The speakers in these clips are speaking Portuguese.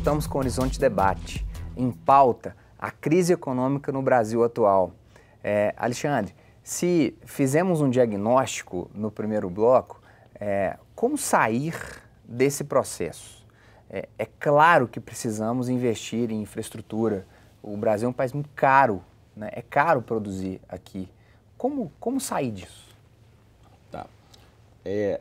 voltamos com o Horizonte Debate. Em pauta, a crise econômica no Brasil atual. Alexandre, se fizemos um diagnóstico no primeiro bloco, como sair desse processo? É claro que precisamos investir em infraestrutura. O Brasil é um país muito caro, né? É caro produzir aqui. Como sair disso? Tá.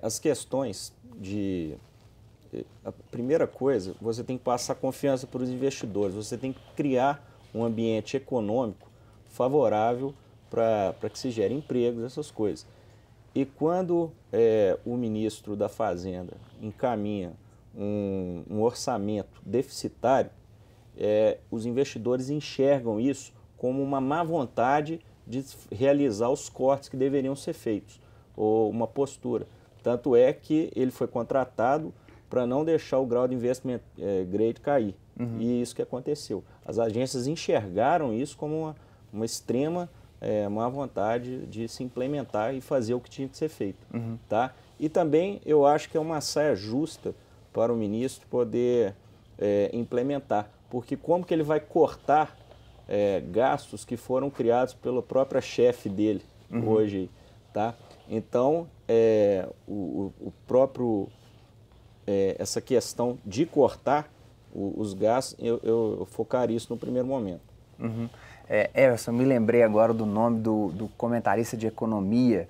As questões a primeira coisa, você tem que passar confiança para os investidores, você tem que criar um ambiente econômico favorável para que se gere empregos, essas coisas. E quando o ministro da Fazenda encaminha um orçamento deficitário, os investidores enxergam isso como uma má vontade de realizar os cortes que deveriam ser feitos, ou uma postura. Tanto é que ele foi contratado para não deixar o grau de investment grade cair. Uhum. E isso que aconteceu. As agências enxergaram isso como uma extrema má vontade de se implementar e fazer o que tinha que ser feito. Uhum. Tá? E também eu acho que é uma saia justa para o ministro poder implementar, porque como que ele vai cortar gastos que foram criados pela própria chefe dele hoje, tá? Então, o próprio essa questão de cortar os gastos, eu focaria isso no primeiro momento. Uhum. Eu me lembrei agora do nome do comentarista de economia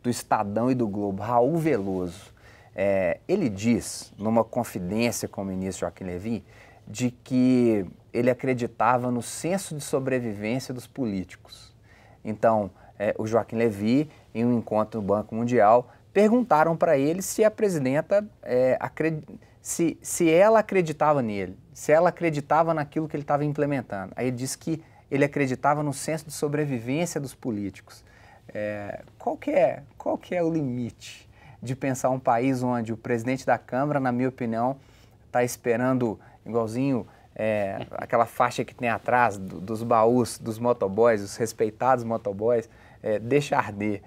do Estadão e do Globo, Raul Veloso. Ele diz, numa confidência com o ministro Joaquim Levy, de que ele acreditava no senso de sobrevivência dos políticos. Então, o Joaquim Levy, em um encontro no Banco Mundial, perguntaram para ele se a presidenta, se ela acreditava nele, se ela acreditava naquilo que ele estava implementando. Aí ele disse que ele acreditava no senso de sobrevivência dos políticos. Qual que é o limite de pensar um país onde o presidente da Câmara, na minha opinião, está esperando, igualzinho aquela faixa que tem atrás dos baús dos motoboys, os respeitados motoboys, deixa arder,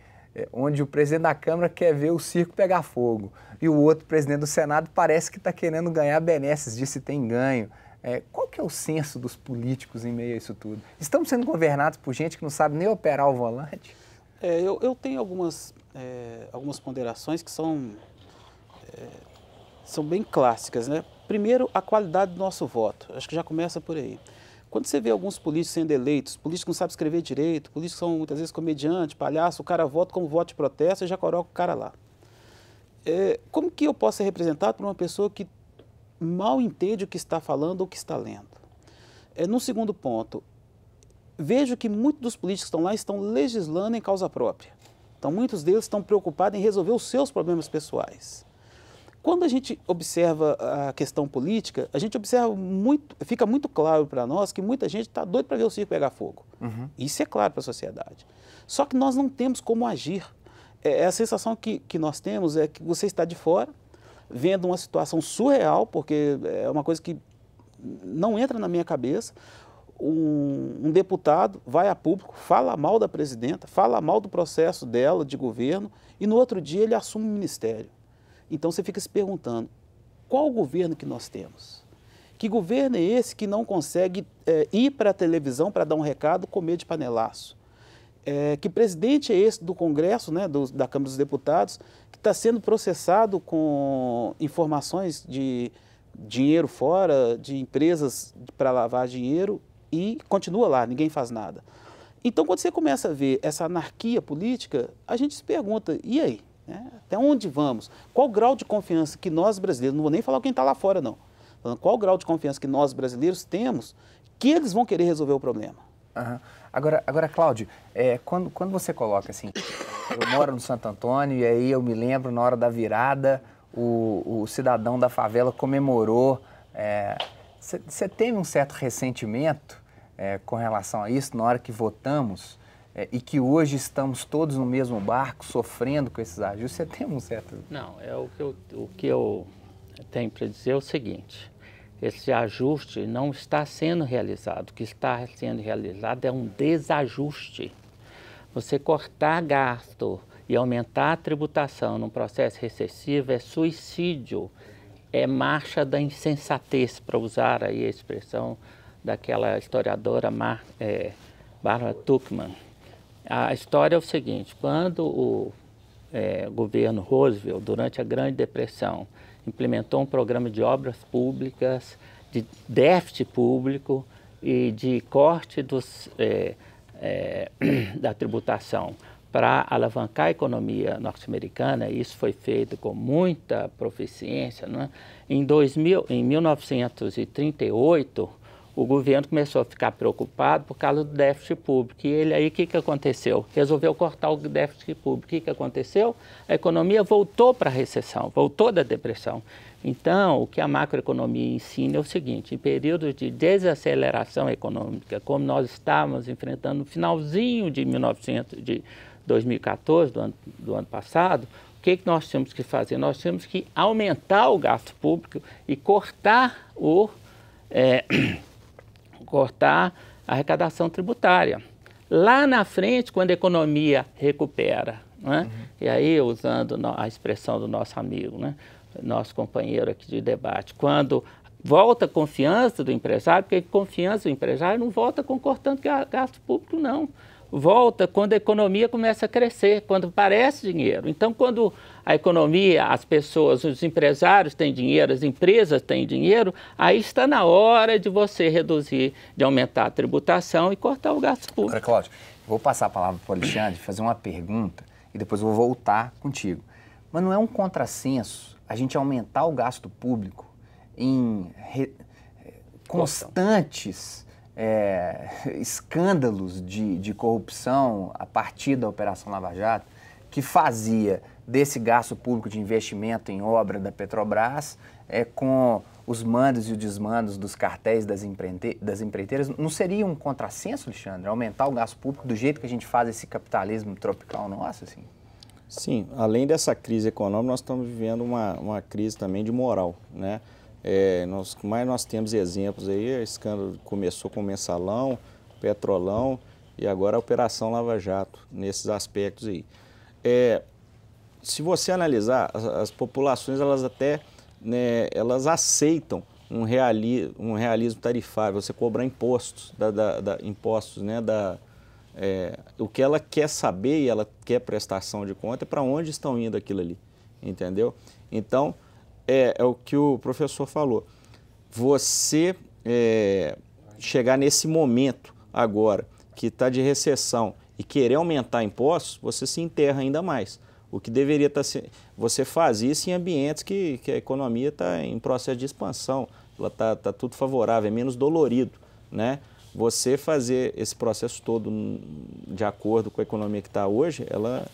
onde o presidente da Câmara quer ver o circo pegar fogo e o outro presidente do Senado parece que está querendo ganhar benesses, disse tem ganho. Qual que é o senso dos políticos em meio a isso tudo? Estamos sendo governados por gente que não sabe nem operar o volante? Eu tenho algumas ponderações que são bem clássicas, né? Primeiro, a qualidade do nosso voto. Acho que já começa por aí. Quando você vê alguns políticos sendo eleitos, políticos que não sabem escrever direito, políticos que são muitas vezes comediante, palhaço, o cara vota como voto de protesto e já coloca o cara lá. Como que eu posso ser representado por uma pessoa que mal entende o que está falando ou o que está lendo? No segundo ponto, vejo que muitos dos políticos que estão lá estão legislando em causa própria. Então, muitos deles estão preocupados em resolver os seus problemas pessoais. Quando a gente observa a questão política, a gente observa fica muito claro para nós que muita gente está doida para ver o circo pegar fogo. Uhum. Isso é claro para a sociedade. Só que nós não temos como agir. A sensação que nós temos é que você está de fora, vendo uma situação surreal, porque é uma coisa que não entra na minha cabeça. Um deputado vai a público, fala mal da presidenta, fala mal do processo dela de governo e no outro dia ele assume o ministério. Então você fica se perguntando, qual o governo que nós temos? Que governo é esse que não consegue ir para a televisão para dar um recado com medo de panelaço? Que presidente é esse do Congresso, né, da Câmara dos Deputados, que está sendo processado com informações de dinheiro fora, de empresas para lavar dinheiro e continua lá, ninguém faz nada. Então, quando você começa a ver essa anarquia política, a gente se pergunta, e aí? Até onde vamos? Qual o grau de confiança que nós brasileiros, não vou nem falar quem está lá fora não, qual o grau de confiança que nós brasileiros temos que eles vão querer resolver o problema? Uhum. Agora, Cláudio, quando você coloca assim, eu moro no Santo Antônio e aí eu me lembro na hora da virada, o cidadão da favela comemorou, você teve um certo ressentimento com relação a isso na hora que votamos e que hoje estamos todos no mesmo barco, sofrendo com esses ajustes? Você tem um certo... Não, o que eu tenho para dizer é o seguinte, esse ajuste não está sendo realizado, o que está sendo realizado é um desajuste. Você cortar gasto e aumentar a tributação num processo recessivo é suicídio. é marcha da insensatez, para usar aí a expressão daquela historiadora Barbara Tuchman. A história é o seguinte: quando o governo Roosevelt, durante a Grande Depressão, implementou um programa de obras públicas, de déficit público e de corte da tributação para alavancar a economia norte-americana, isso foi feito com muita proficiência, né? Em 1938, o governo começou a ficar preocupado por causa do déficit público. E ele aí, o que aconteceu? Resolveu cortar o déficit público. O que aconteceu? A economia voltou para a recessão, voltou da depressão. Então, o que a macroeconomia ensina é o seguinte: em períodos de desaceleração econômica, como nós estávamos enfrentando no finalzinho de 2014, do ano passado, o que nós temos que fazer? Nós temos que aumentar o gasto público e cortar cortar a arrecadação tributária. Lá na frente, quando a economia recupera, né? E aí, usando a expressão do nosso amigo, né? Nosso companheiro aqui de debate, quando volta a confiança do empresário, porque confiança do empresário não volta com cortando gasto público, não. Volta quando a economia começa a crescer, quando aparece dinheiro. Então, quando a economia, as pessoas, os empresários têm dinheiro, as empresas têm dinheiro, aí está na hora de você reduzir, de aumentar a tributação e cortar o gasto público. Agora, Cláudio, vou passar a palavra para o Alexandre, fazer uma pergunta e depois eu vou voltar contigo. Mas não é um contrassenso a gente aumentar o gasto público em constantes escândalos de corrupção a partir da Operação Lava Jato, que fazia desse gasto público de investimento em obra da Petrobras com os mandos e os desmandos dos cartéis das empreiteiras? Não seria um contrassenso, Alexandre, aumentar o gasto público do jeito que a gente faz esse capitalismo tropical nosso, assim? Sim, além dessa crise econômica, nós estamos vivendo uma crise também de moral, né? Nós temos exemplos aí, o escândalo começou com o Mensalão, Petrolão e agora a Operação Lava Jato, nesses aspectos aí. Se você analisar, as populações, elas até, né, elas aceitam um realismo tarifário, você cobrar impostos, impostos, né, o que ela quer saber e ela quer prestação de conta é para onde estão indo aquilo ali, entendeu? Então, é o que o professor falou. Você chegar nesse momento agora, que está de recessão, e querer aumentar impostos, você se enterra ainda mais. O que deveria estar... Você faz isso em ambientes que a economia está em processo de expansão, ela está tudo favorável, é menos dolorido, né? Você fazer esse processo todo de acordo com a economia que está hoje, ela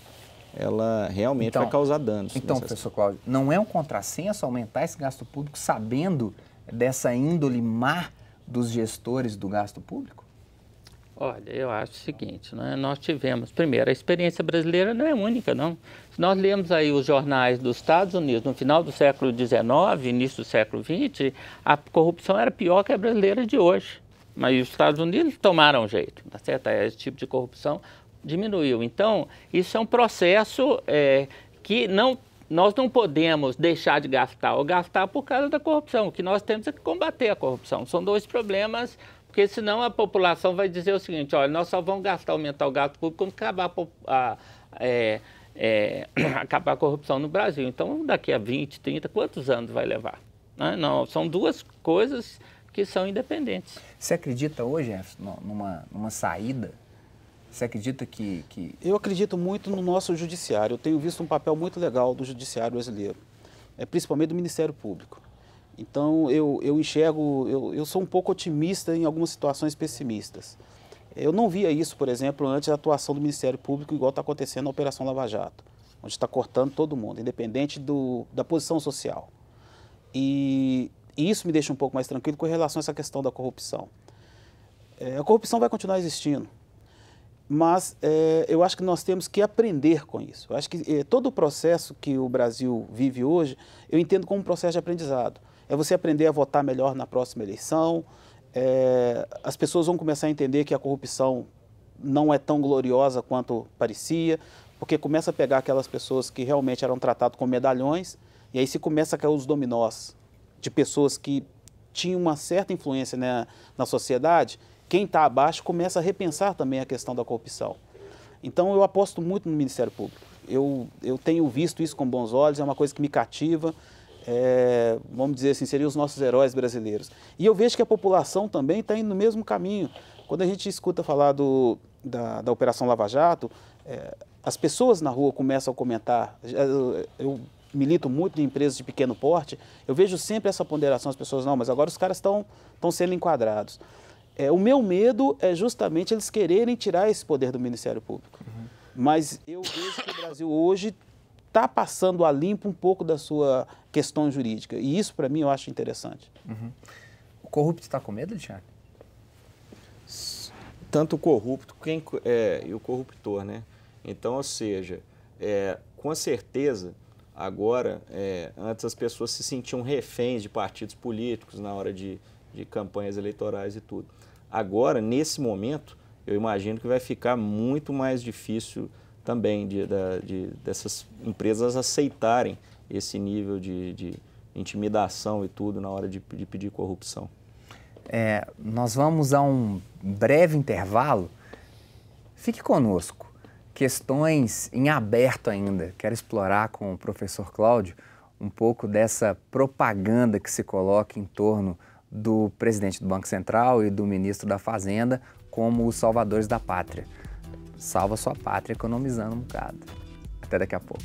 realmente vai causar danos. Então, professor Cláudio, não é um contrassenso aumentar esse gasto público sabendo dessa índole má dos gestores do gasto público? Olha, eu acho o seguinte, né? Nós tivemos, primeiro, a experiência brasileira não é única, não. Se nós lemos aí os jornais dos Estados Unidos no final do século XIX, início do século XX, a corrupção era pior que a brasileira de hoje. Mas os Estados Unidos tomaram jeito, tá certo? Esse tipo de corrupção diminuiu. Então, isso é um processo que nós não podemos deixar de gastar ou gastar por causa da corrupção. O que nós temos é que combater a corrupção. São dois problemas, porque senão a população vai dizer o seguinte: olha, nós só vamos aumentar o gasto público quando acabar a corrupção no Brasil. Então, daqui a 20, 30, quantos anos vai levar? Não, são duas coisas que são independentes. Você acredita hoje, Jefferson, numa saída? Você acredita que... Eu acredito muito no nosso judiciário. Eu tenho visto um papel muito legal do judiciário brasileiro, principalmente do Ministério Público. Então, eu enxergo, eu sou um pouco otimista em algumas situações pessimistas. Eu não via isso, por exemplo, antes da atuação do Ministério Público, igual está acontecendo na Operação Lava Jato, onde está cortando todo mundo, independente da posição social. E isso me deixa um pouco mais tranquilo com relação a essa questão da corrupção. A corrupção vai continuar existindo, mas eu acho que nós temos que aprender com isso. Eu acho que todo o processo que o Brasil vive hoje, eu entendo como um processo de aprendizado. É você aprender a votar melhor na próxima eleição, as pessoas vão começar a entender que a corrupção não é tão gloriosa quanto parecia, porque começa a pegar aquelas pessoas que realmente eram tratadas como medalhões, e aí se começa a cair os dominós de pessoas que tinham uma certa influência, né, na sociedade, quem está abaixo começa a repensar também a questão da corrupção. Então, eu aposto muito no Ministério Público. Eu tenho visto isso com bons olhos, é uma coisa que me cativa. Vamos dizer assim, seriam os nossos heróis brasileiros. E eu vejo que a população também está indo no mesmo caminho. Quando a gente escuta falar da Operação Lava Jato, as pessoas na rua começam a comentar. Eu milito muito em empresas de pequeno porte, eu vejo sempre essa ponderação, as pessoas, não, mas agora os caras estão sendo enquadrados. O meu medo é justamente eles quererem tirar esse poder do Ministério Público. Uhum. Mas eu vejo que o Brasil hoje está passando a limpo um pouco da sua questão jurídica. E isso, para mim, eu acho interessante. Uhum. O corrupto está com medo, Alexandre? Tanto o corrupto e o corruptor, né? Então, ou seja, com certeza, agora, antes as pessoas se sentiam reféns de partidos políticos na hora de campanhas eleitorais e tudo. Agora, nesse momento, eu imagino que vai ficar muito mais difícil também dessas empresas aceitarem esse nível de intimidação e tudo na hora de pedir corrupção. Nós vamos a um breve intervalo. Fique conosco. Questões em aberto ainda. Quero explorar com o professor Cláudio um pouco dessa propaganda que se coloca em torno do presidente do Banco Central e do ministro da Fazenda como os salvadores da pátria. Salva sua pátria economizando um bocado. Até daqui a pouco.